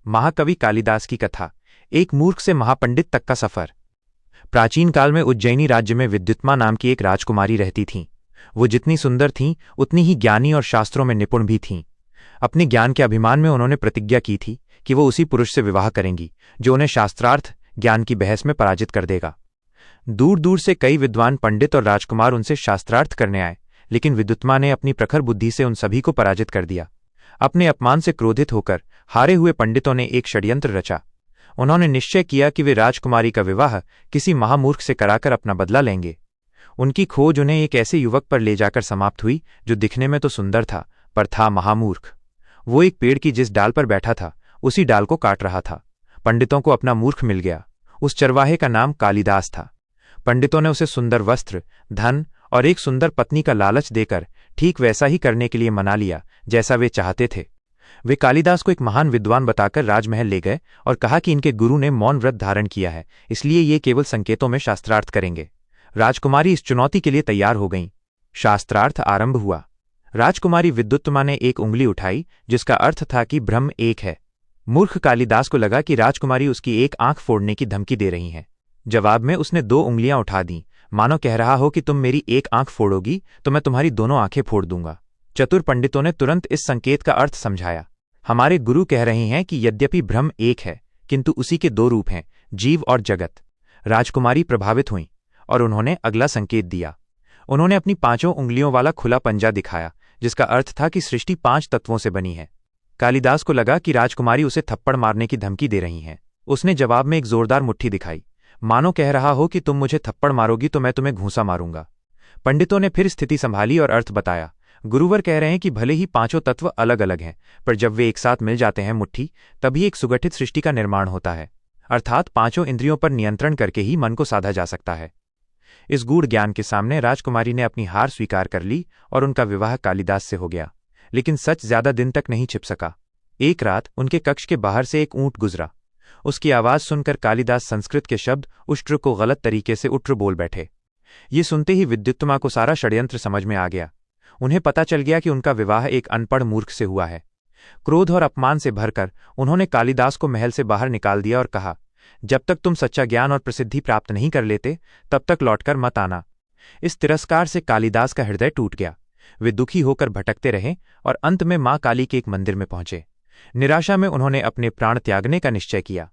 महाकवि कालिदास की कथा। एक मूर्ख से महापंडित तक का सफर। प्राचीन काल में उज्जैनी राज्य में विद्युत्मा नाम की एक राजकुमारी रहती थीं। वो जितनी सुंदर थीं उतनी ही ज्ञानी और शास्त्रों में निपुण भी थीं। अपने ज्ञान के अभिमान में उन्होंने प्रतिज्ञा की थी कि वो उसी पुरुष से विवाह करेंगी जो उन्हें शास्त्रार्थ ज्ञान की बहस में पराजित कर देगा। दूर दूर से कई विद्वान पंडित और राजकुमार उनसे शास्त्रार्थ करने आए, लेकिन विद्युत्मा ने अपनी प्रखर बुद्धि से उन सभी को पराजित कर दिया। अपने अपमान से क्रोधित होकर हारे हुए पंडितों ने एक षड्यंत्र रचा। उन्होंने निश्चय किया कि वे राजकुमारी का विवाह किसी महामूर्ख से कराकर अपना बदला लेंगे। उनकी खोज उन्हें एक ऐसे युवक पर ले जाकर समाप्त हुई जो दिखने में तो सुंदर था पर था महामूर्ख। वो एक पेड़ की जिस डाल पर बैठा था उसी डाल को काट रहा था। पंडितों को अपना मूर्ख मिल गया। उस चरवाहे का नाम कालिदास था। पंडितों ने उसे सुंदर वस्त्र, धन और एक सुंदर पत्नी का लालच देकर ठीक वैसा ही करने के लिए मना लिया जैसा वे चाहते थे। वे कालिदास को एक महान विद्वान बताकर राजमहल ले गए और कहा कि इनके गुरु ने मौन व्रत धारण किया है, इसलिए ये केवल संकेतों में शास्त्रार्थ करेंगे। राजकुमारी इस चुनौती के लिए तैयार हो गईं। शास्त्रार्थ आरंभ हुआ। राजकुमारी विद्युत्मा ने एक उंगली उठाई जिसका अर्थ था कि ब्रह्म एक है। मूर्ख कालिदास को लगा कि राजकुमारी उसकी एक आंख फोड़ने की धमकी दे रही हैं। जवाब में उसने 2 उंगलियां उठा दीं, मानो कह रहा हो कि तुम मेरी एक आंख फोड़ोगी तो मैं तुम्हारी दोनों आंखें फोड़ दूंगा। चतुर पंडितों ने तुरंत इस संकेत का अर्थ समझाया। हमारे गुरु कह रहे हैं कि यद्यपि ब्रह्म एक है किंतु उसी के 2 रूप हैं, जीव और जगत। राजकुमारी प्रभावित हुईं और उन्होंने अगला संकेत दिया। उन्होंने अपनी 5 उंगलियों वाला खुला पंजा दिखाया जिसका अर्थ था कि सृष्टि 5 तत्वों से बनी है। कालिदास को लगा कि राजकुमारी उसे थप्पड़ मारने की धमकी दे रही हैं। उसने जवाब में एक जोरदार मुट्ठी दिखाई, मानो कह रहा हो कि तुम मुझे थप्पड़ मारोगी तो मैं तुम्हें घूंसा मारूंगा। पंडितों ने फिर स्थिति संभाली और अर्थ बताया। गुरुवर कह रहे हैं कि भले ही 5 तत्व अलग अलग हैं, पर जब वे एक साथ मिल जाते हैं मुट्ठी, तभी एक सुगठित सृष्टि का निर्माण होता है। अर्थात 5 इंद्रियों पर नियंत्रण करके ही मन को साधा जा सकता है। इस गूढ़ ज्ञान के सामने राजकुमारी ने अपनी हार स्वीकार कर ली और उनका विवाह कालिदास से हो गया। लेकिन सच ज्यादा दिन तक नहीं छिप सका। एक रात उनके कक्ष के बाहर से एक ऊंट गुजरा। उसकी आवाज सुनकर कालिदास संस्कृत के शब्द उष्ट्र को गलत तरीके से उट्र बोल बैठे। ये सुनते ही विद्युत्मा को सारा षड्यंत्र समझ में आ गया। उन्हें पता चल गया कि उनका विवाह एक अनपढ़ मूर्ख से हुआ है। क्रोध और अपमान से भरकर उन्होंने कालिदास को महल से बाहर निकाल दिया और कहा, जब तक तुम सच्चा ज्ञान और प्रसिद्धि प्राप्त नहीं कर लेते तब तक लौटकर मत आना। इस तिरस्कार से कालिदास का हृदय टूट गया। वे दुखी होकर भटकते रहे और अंत में मां काली के एक मंदिर में पहुंचे। निराशा में उन्होंने अपने प्राण त्यागने का निश्चय किया।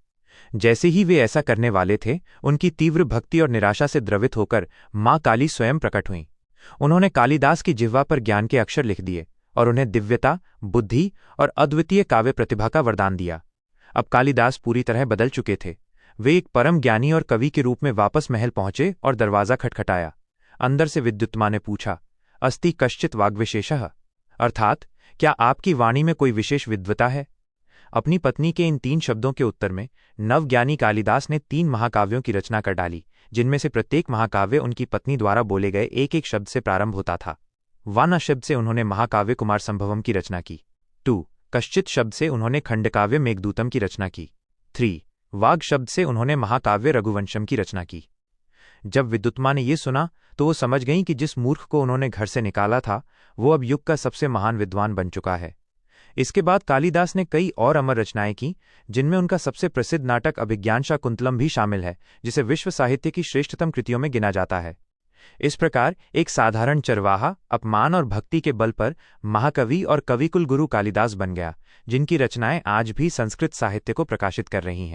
जैसे ही वे ऐसा करने वाले थे, उनकी तीव्र भक्ति और निराशा से द्रवित होकर मां काली स्वयं प्रकट हुईं। उन्होंने कालिदास की जिह्वा पर ज्ञान के अक्षर लिख दिए और उन्हें दिव्यता, बुद्धि और अद्वितीय काव्य प्रतिभा का वरदान दिया। अब कालिदास पूरी तरह बदल चुके थे। वे एक परम ज्ञानी और कवि के रूप में वापस महल पहुंचे और दरवाजा खटखटाया। अंदर से विद्युत्मा ने पूछा, अस्ति कश्चित् वाग्विशेषः, अर्थात क्या आपकी वाणी में कोई विशेष विद्वता है? अपनी पत्नी के इन 3 शब्दों के उत्तर में नवज्ञानी कालिदास ने 3 महाकाव्यों की रचना कर डाली, जिनमें से प्रत्येक महाकाव्य उनकी पत्नी द्वारा बोले गए एक एक शब्द से प्रारंभ होता था। वाना शब्द से उन्होंने महाकाव्य कुमार संभवम की रचना की। 2 कश्चित् शब्द से उन्होंने खंडकाव्य मेघदूतम की रचना की। 3 वाग शब्द से उन्होंने महाकाव्य रघुवंशम की रचना की। जब विद्युत्मा ने यह सुना तो वो समझ गईं कि जिस मूर्ख को उन्होंने घर से निकाला था वो अब युग का सबसे महान विद्वान बन चुका है। इसके बाद कालिदास ने कई और अमर रचनाएं की, जिनमें उनका सबसे प्रसिद्ध नाटक अभिज्ञान शाकुंतलम भी शामिल है, जिसे विश्व साहित्य की श्रेष्ठतम कृतियों में गिना जाता है। इस प्रकार एक साधारण चरवाहा अपमान और भक्ति के बल पर महाकवि और कविकुल गुरु कालिदास बन गया, जिनकी रचनाएं आज भी संस्कृत साहित्य को प्रकाशित कर रही हैं।